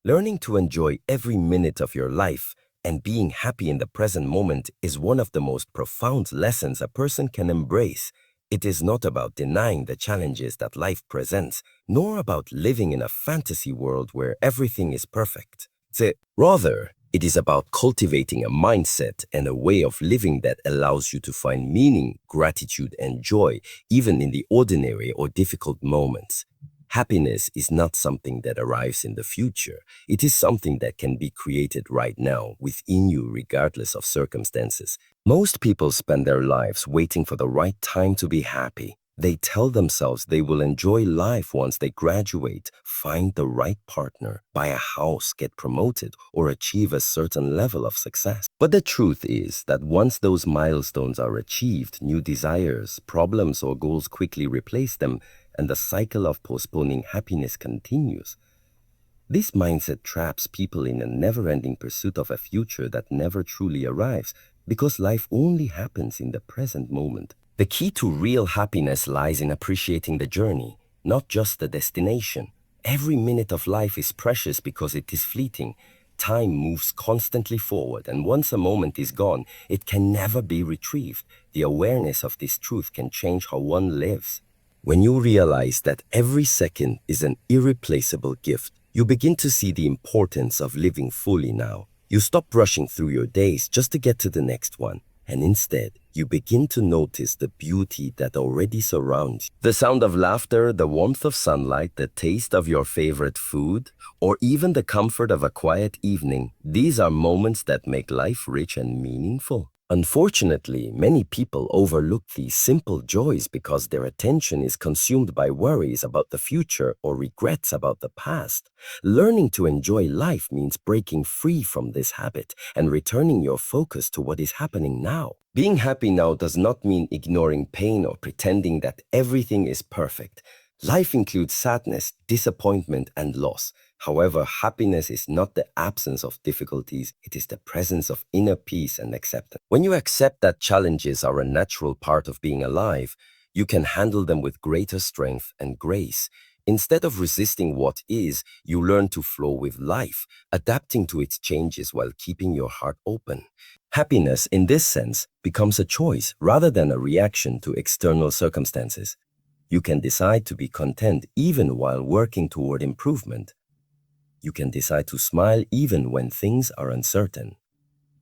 Learning to enjoy every minute of your life and being happy in the present moment is one of the most profound lessons a person can embrace. It is not about denying the challenges that life presents, nor about living in a fantasy world where everything is perfect. Rather, it is about cultivating a mindset and a way of living that allows you to find meaning, gratitude, and joy even in the ordinary or difficult moments. Happiness is not something that arrives in the future. It is something that can be created right now within you regardless of circumstances. Most people spend their lives waiting for the right time to be happy. They tell themselves they will enjoy life once they graduate, find the right partner, buy a house, get promoted, or achieve a certain level of success. But the truth is that once those milestones are achieved, new desires, problems, or goals quickly replace them, and the cycle of postponing happiness continues. This mindset traps people in a never-ending pursuit of a future that never truly arrives because life only happens in the present moment. The key to real happiness lies in appreciating the journey, not just the destination. Every minute of life is precious because it is fleeting. Time moves constantly forward, and once a moment is gone, it can never be retrieved. The awareness of this truth can change how one lives. When you realize that every second is an irreplaceable gift, you begin to see the importance of living fully now. You stop rushing through your days just to get to the next one, and instead, you begin to notice the beauty that already surrounds you. The sound of laughter, the warmth of sunlight, the taste of your favorite food, or even the comfort of a quiet evening, these are moments that make life rich and meaningful. Unfortunately, many people overlook these simple joys because their attention is consumed by worries about the future or regrets about the past. Learning to enjoy life means breaking free from this habit and returning your focus to what is happening now. Being happy now does not mean ignoring pain or pretending that everything is perfect. Life includes sadness, disappointment, and loss. However, happiness is not the absence of difficulties, it is the presence of inner peace and acceptance. When you accept that challenges are a natural part of being alive, you can handle them with greater strength and grace. Instead of resisting what is, you learn to flow with life, adapting to its changes while keeping your heart open. Happiness, in this sense, becomes a choice rather than a reaction to external circumstances. You can decide to be content even while working toward improvement. You can decide to smile even when things are uncertain.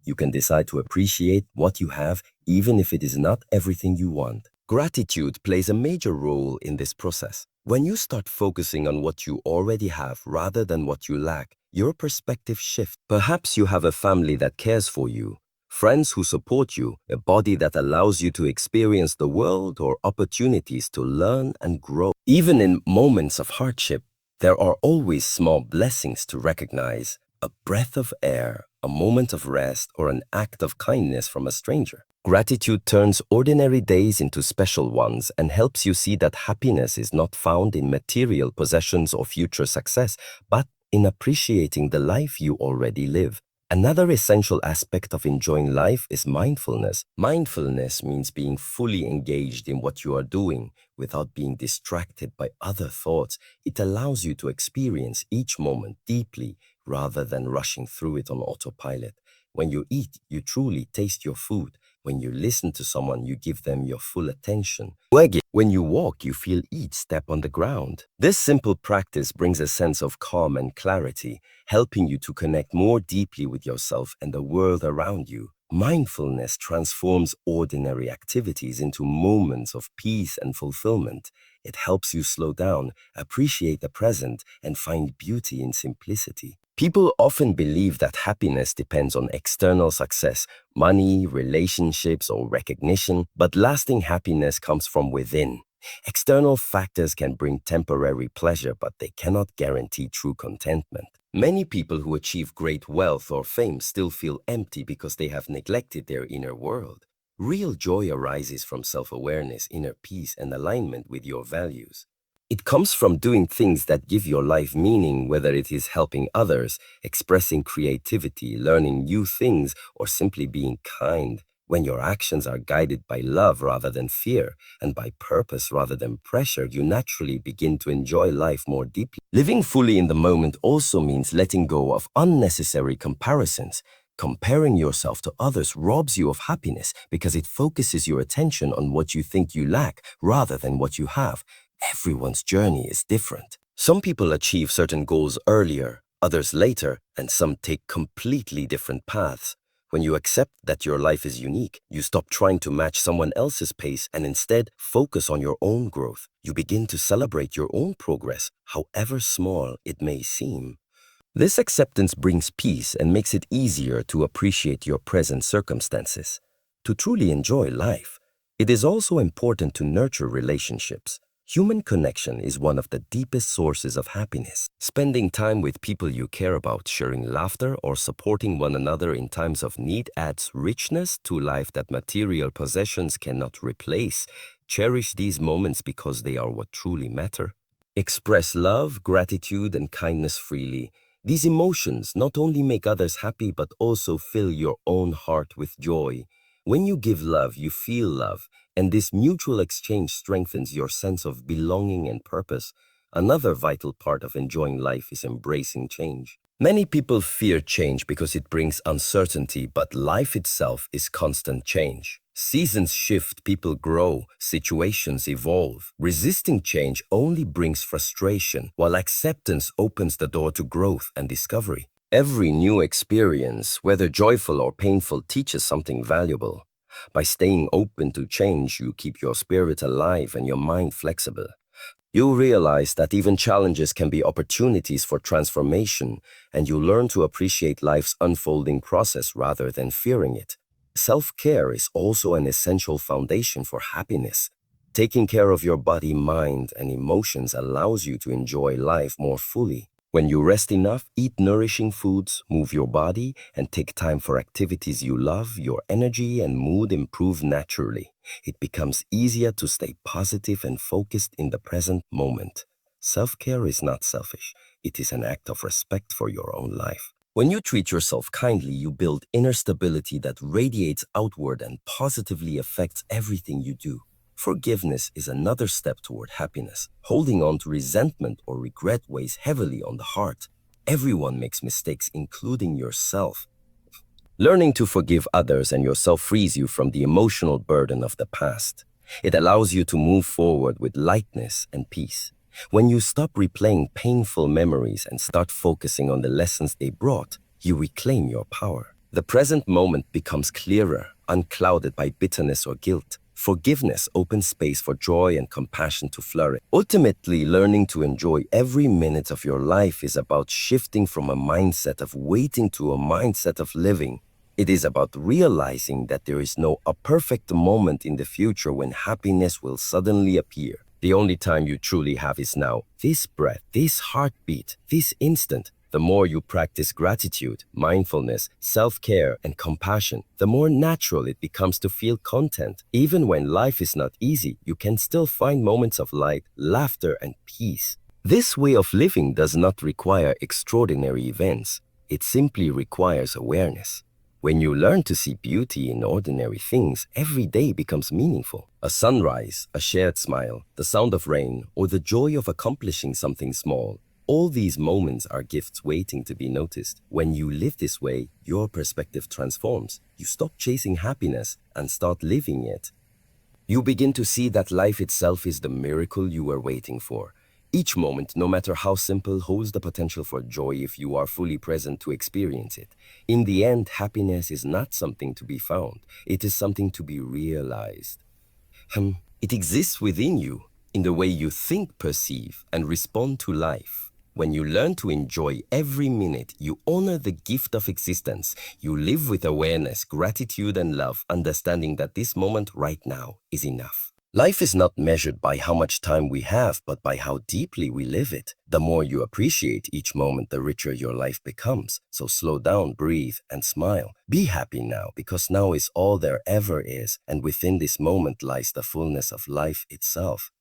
You can decide to appreciate what you have even if it is not everything you want. Gratitude plays a major role in this process. When you start focusing on what you already have rather than what you lack, your perspective shifts. Perhaps you have a family that cares for you, friends who support you, a body that allows you to experience the world, or opportunities to learn and grow. Even in moments of hardship, there are always small blessings to recognize: a breath of air, a moment of rest, or an act of kindness from a stranger. Gratitude turns ordinary days into special ones and helps you see that happiness is not found in material possessions or future success, but in appreciating the life you already live. Another essential aspect of enjoying life is mindfulness. Mindfulness means being fully engaged in what you are doing without being distracted by other thoughts. It allows you to experience each moment deeply rather than rushing through it on autopilot. When you eat, you truly taste your food. When you listen to someone, you give them your full attention. When you walk, you feel each step on the ground. This simple practice brings a sense of calm and clarity, helping you to connect more deeply with yourself and the world around you. Mindfulness transforms ordinary activities into moments of peace and fulfillment. It helps you slow down, appreciate the present, and find beauty in simplicity. People often believe that happiness depends on external success, money, relationships, or recognition, but lasting happiness comes from within. External factors can bring temporary pleasure, but they cannot guarantee true contentment. Many people who achieve great wealth or fame still feel empty because they have neglected their inner world. Real joy arises from self-awareness, inner peace, and alignment with your values. It comes from doing things that give your life meaning, whether it is helping others, expressing creativity, learning new things, or simply being kind. When your actions are guided by love rather than fear and by purpose rather than pressure, you naturally begin to enjoy life more deeply. Living fully in the moment also means letting go of unnecessary comparisons. Comparing yourself to others robs you of happiness because it focuses your attention on what you think you lack rather than what you have. Everyone's journey is different. Some people achieve certain goals earlier, others later, and some take completely different paths. When you accept that your life is unique, you stop trying to match someone else's pace and instead focus on your own growth. You begin to celebrate your own progress, however small it may seem. This acceptance brings peace and makes it easier to appreciate your present circumstances. To truly enjoy life, it is also important to nurture relationships. Human connection is one of the deepest sources of happiness. Spending time with people you care about, sharing laughter, or supporting one another in times of need adds richness to life that material possessions cannot replace. Cherish these moments because they are what truly matter. Express love, gratitude, and kindness freely. These emotions not only make others happy but also fill your own heart with joy. When you give love, you feel love, and this mutual exchange strengthens your sense of belonging and purpose. Another vital part of enjoying life is embracing change. Many people fear change because it brings uncertainty, but life itself is constant change. Seasons shift, people grow, situations evolve. Resisting change only brings frustration, while acceptance opens the door to growth and discovery. Every new experience, whether joyful or painful, teaches something valuable. By staying open to change, you keep your spirit alive and your mind flexible. You realize that even challenges can be opportunities for transformation, and you learn to appreciate life's unfolding process rather than fearing it. Self-care is also an essential foundation for happiness. Taking care of your body, mind, and emotions allows you to enjoy life more fully. When you rest enough, eat nourishing foods, move your body, and take time for activities you love, your energy and mood improve naturally. It becomes easier to stay positive and focused in the present moment. Self-care is not selfish. It is an act of respect for your own life. When you treat yourself kindly, you build inner stability that radiates outward and positively affects everything you do. Forgiveness is another step toward happiness. Holding on to resentment or regret weighs heavily on the heart. Everyone makes mistakes, including yourself. Learning to forgive others and yourself frees you from the emotional burden of the past. It allows you to move forward with lightness and peace. When you stop replaying painful memories and start focusing on the lessons they brought, you reclaim your power. The present moment becomes clearer, unclouded by bitterness or guilt. Forgiveness opens space for joy and compassion to flourish. Ultimately, learning to enjoy every minute of your life is about shifting from a mindset of waiting to a mindset of living. It is about realizing that there is no a perfect moment in the future when happiness will suddenly appear. The only time you truly have is now. This breath, this heartbeat, this instant. The more you practice gratitude, mindfulness, self-care, and compassion, the more natural it becomes to feel content. Even when life is not easy, you can still find moments of light, laughter, and peace. This way of living does not require extraordinary events. It simply requires awareness. When you learn to see beauty in ordinary things, every day becomes meaningful. A sunrise, a shared smile, the sound of rain, or the joy of accomplishing something small. All these moments are gifts waiting to be noticed. When you live this way, your perspective transforms. You stop chasing happiness and start living it. You begin to see that life itself is the miracle you were waiting for. Each moment, no matter how simple, holds the potential for joy if you are fully present to experience it. In the end, happiness is not something to be found. It is something to be realized. It exists within you, in the way you think, perceive, and respond to life. When you learn to enjoy every minute, you honor the gift of existence. You live with awareness, gratitude, and love, understanding that this moment right now is enough. Life is not measured by how much time we have, but by how deeply we live it. The more you appreciate each moment, the richer your life becomes. So slow down, breathe, and smile. Be happy now, because now is all there ever is, and within this moment lies the fullness of life itself.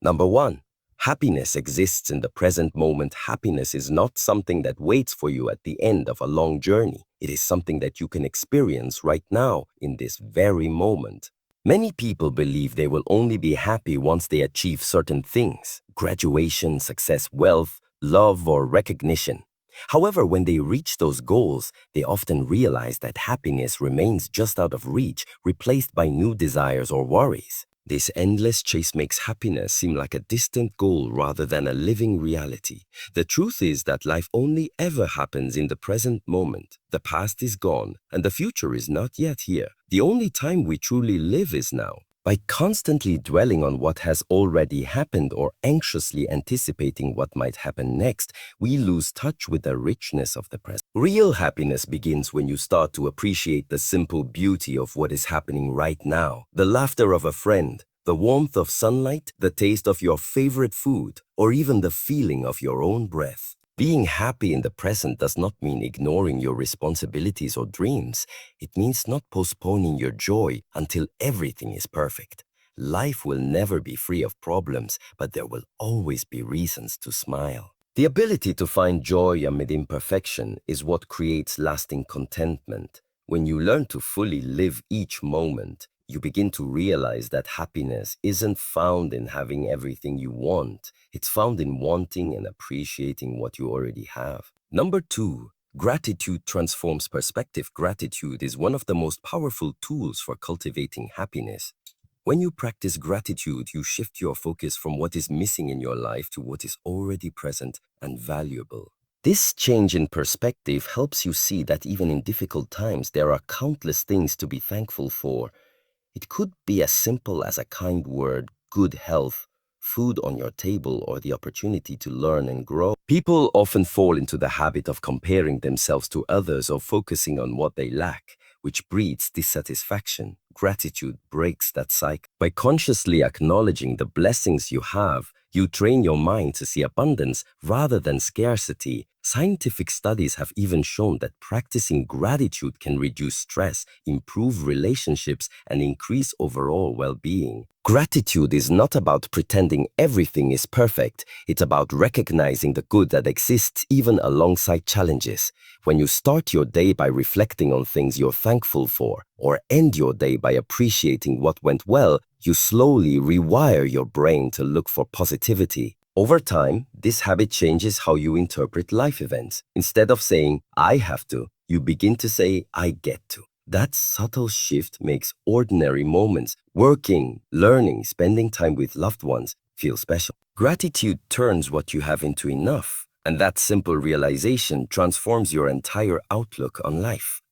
Number 1. Happiness exists in the present moment. Happiness is not something that waits for you at the end of a long journey. It is something that you can experience right now in this very moment. Many people believe they will only be happy once they achieve certain things: graduation, success, wealth, love, or recognition. However, when they reach those goals, they often realize that happiness remains just out of reach, replaced by new desires or worries. This endless chase makes happiness seem like a distant goal rather than a living reality. The truth is that life only ever happens in the present moment. The past is gone, and the future is not yet here. The only time we truly live is now. By constantly dwelling on what has already happened or anxiously anticipating what might happen next, we lose touch with the richness of the present. Real happiness begins when you start to appreciate the simple beauty of what is happening right now. The laughter of a friend, the warmth of sunlight, the taste of your favorite food, or even the feeling of your own breath. Being happy in the present does not mean ignoring your responsibilities or dreams. It means not postponing your joy until everything is perfect. Life will never be free of problems, but there will always be reasons to smile. The ability to find joy amid imperfection is what creates lasting contentment. When you learn to fully live each moment, you begin to realize that happiness isn't found in having everything you want. It's found in wanting and appreciating what you already have. Number 2, gratitude transforms perspective. Gratitude is one of the most powerful tools for cultivating happiness. When you practice gratitude, you shift your focus from what is missing in your life to what is already present and valuable. This change in perspective helps you see that even in difficult times, there are countless things to be thankful for. It could be as simple as a kind word, good health, food on your table, or the opportunity to learn and grow. People often fall into the habit of comparing themselves to others or focusing on what they lack, which breeds dissatisfaction. Gratitude breaks that cycle. By consciously acknowledging the blessings you have, you train your mind to see abundance rather than scarcity. Scientific studies have even shown that practicing gratitude can reduce stress, improve relationships, and increase overall well-being. Gratitude is not about pretending everything is perfect. It's about recognizing the good that exists even alongside challenges. When you start your day by reflecting on things you're thankful for, or end your day by appreciating what went well, you slowly rewire your brain to look for positivity. Over time, this habit changes how you interpret life events. Instead of saying, I have to, you begin to say, I get to. That subtle shift makes ordinary moments, working, learning, spending time with loved ones, feel special. Gratitude turns what you have into enough, and that simple realization transforms your entire outlook on life.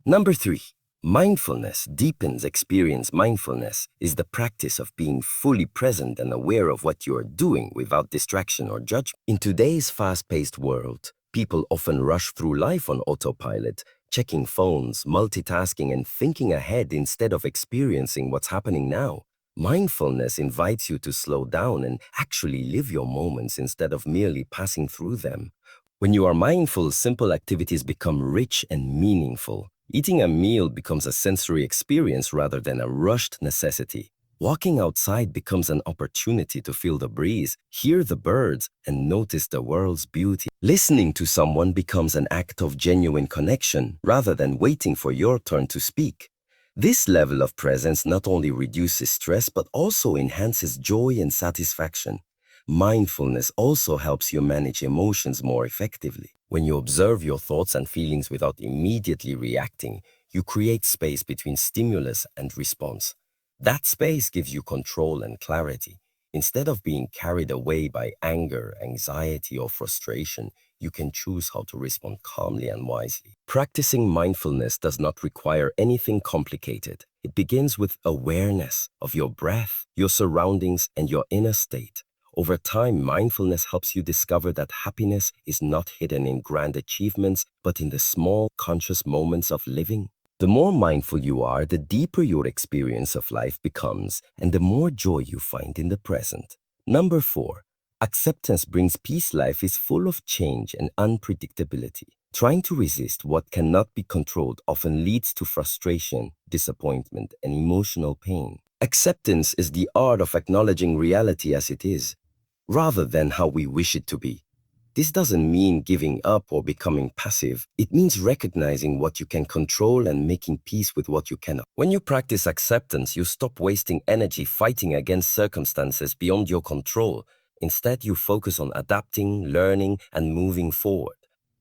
Number 3. Mindfulness deepens experience. Mindfulness is the practice of being fully present and aware of what you are doing without distraction or judgment. In today's fast-paced world, people often rush through life on autopilot, checking phones, multitasking, and thinking ahead instead of experiencing what's happening now. Mindfulness invites you to slow down and actually live your moments instead of merely passing through them. When you are mindful, simple activities become rich and meaningful. Eating a meal becomes a sensory experience rather than a rushed necessity. Walking outside becomes an opportunity to feel the breeze, hear the birds, and notice the world's beauty. Listening to someone becomes an act of genuine connection rather than waiting for your turn to speak. This level of presence not only reduces stress but also enhances joy and satisfaction. Mindfulness also helps you manage emotions more effectively. When you observe your thoughts and feelings without immediately reacting, you create space between stimulus and response. That space gives you control and clarity. Instead of being carried away by anger, anxiety, or frustration, you can choose how to respond calmly and wisely. Practicing mindfulness does not require anything complicated. It begins with awareness of your breath, your surroundings, and your inner state. Over time, mindfulness helps you discover that happiness is not hidden in grand achievements, but in the small, conscious moments of living. The more mindful you are, the deeper your experience of life becomes, and the more joy you find in the present. Number 4, acceptance brings peace. Life is full of change and unpredictability. Trying to resist what cannot be controlled often leads to frustration, disappointment, and emotional pain. Acceptance is the art of acknowledging reality as it is. rather than how we wish it to be. This doesn't mean giving up or becoming passive. It means recognizing what you can control and making peace with what you cannot. When you practice acceptance, you stop wasting energy fighting against circumstances beyond your control. Instead, you focus on adapting, learning, and moving forward.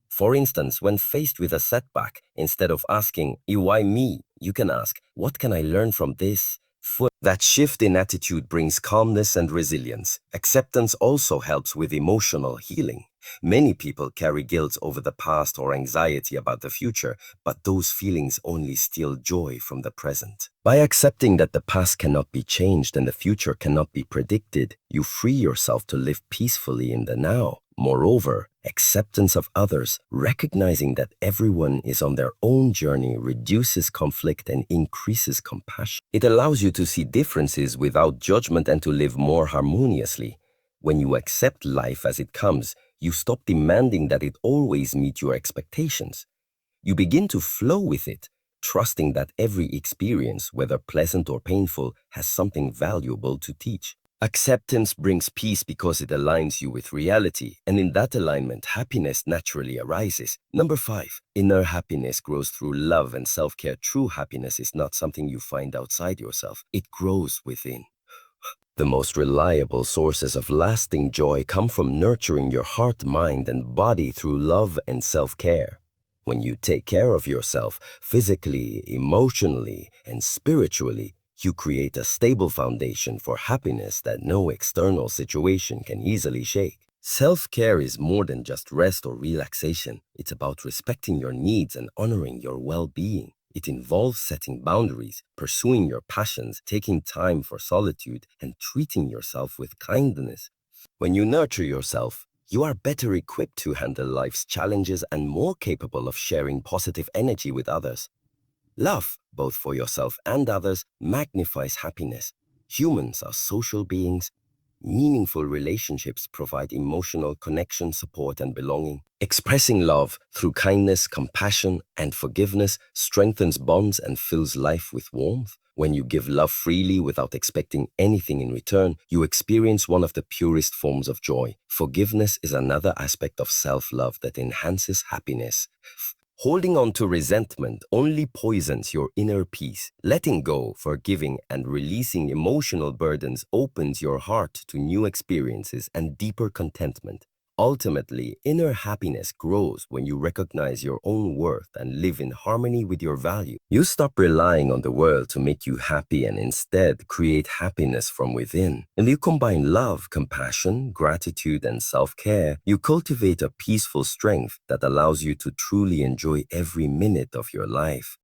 For instance, when faced with a setback, instead of asking, why me?" you can ask, "What can I learn from this?" That shift in attitude brings calmness and resilience. Acceptance also helps with emotional healing. Many people carry guilt over the past or anxiety about the future, but those feelings only steal joy from the present. By accepting that the past cannot be changed and the future cannot be predicted, you free yourself to live peacefully in the now. Moreover, acceptance of others, recognizing that everyone is on their own journey, reduces conflict and increases compassion. It allows you to see differences without judgment and to live more harmoniously. When you accept life as it comes, you stop demanding that it always meet your expectations. You begin to flow with it, trusting that every experience, whether pleasant or painful, has something valuable to teach. Acceptance brings peace because it aligns you with reality, and in that alignment, happiness naturally arises. Number 5, inner happiness grows through love and self-care. True happiness is not something you find outside yourself. It grows within. The most reliable sources of lasting joy come from nurturing your heart, mind, and body through love and self-care. When you take care of yourself physically, emotionally, and spiritually, you create a stable foundation for happiness that no external situation can easily shake. Self-care is more than just rest or relaxation. It's about respecting your needs and honoring your well-being. It involves setting boundaries, pursuing your passions, taking time for solitude, and treating yourself with kindness. When you nurture yourself, you are better equipped to handle life's challenges and more capable of sharing positive energy with others. Love, both for yourself and others, magnifies happiness. Humans are social beings. Meaningful relationships provide emotional connection, support, and belonging. Expressing love through kindness, compassion, and forgiveness strengthens bonds and fills life with warmth. When you give love freely without expecting anything in return, you experience one of the purest forms of joy. Forgiveness is another aspect of self-love that enhances happiness. Holding on to resentment only poisons your inner peace. Letting go, forgiving, and releasing emotional burdens opens your heart to new experiences and deeper contentment. Ultimately, inner happiness grows when you recognize your own worth and live in harmony with your value. You stop relying on the world to make you happy and instead create happiness from within. And you combine love, compassion, gratitude, and self-care. You cultivate a peaceful strength that allows you to truly enjoy every minute of your life.